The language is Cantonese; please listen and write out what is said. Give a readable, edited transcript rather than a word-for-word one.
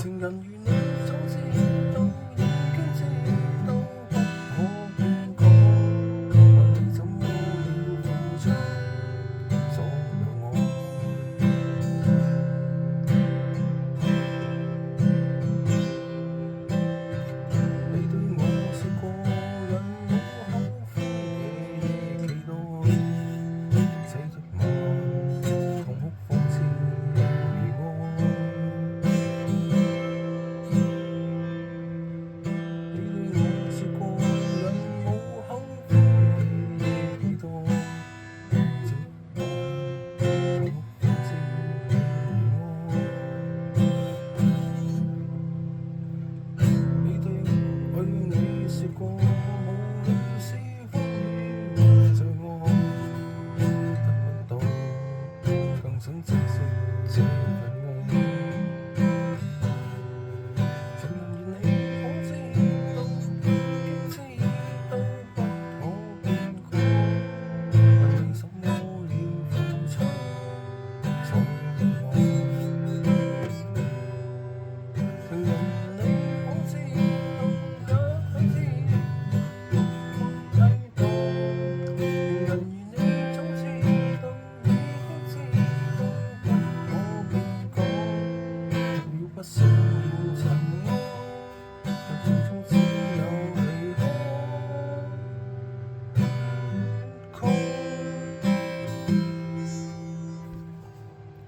情人如你所知道，已經知道不可變改，問你怎麼了付出所有愛？你對我說過讓我後悔的期待，這一晚痛哭諷刺悲哀。你對我說過讓我後悔的期待，這一晚痛哭諷刺悲哀。我與你說過，無論是風雨或罪惡，得不到更想珍惜這份愛。情人如你可知道，已經知道不可變改，問你什麼了付出所有愛？情人如你可知道，也許知欲望替代。情人如你早知道，已經知道不可變改，要不捨。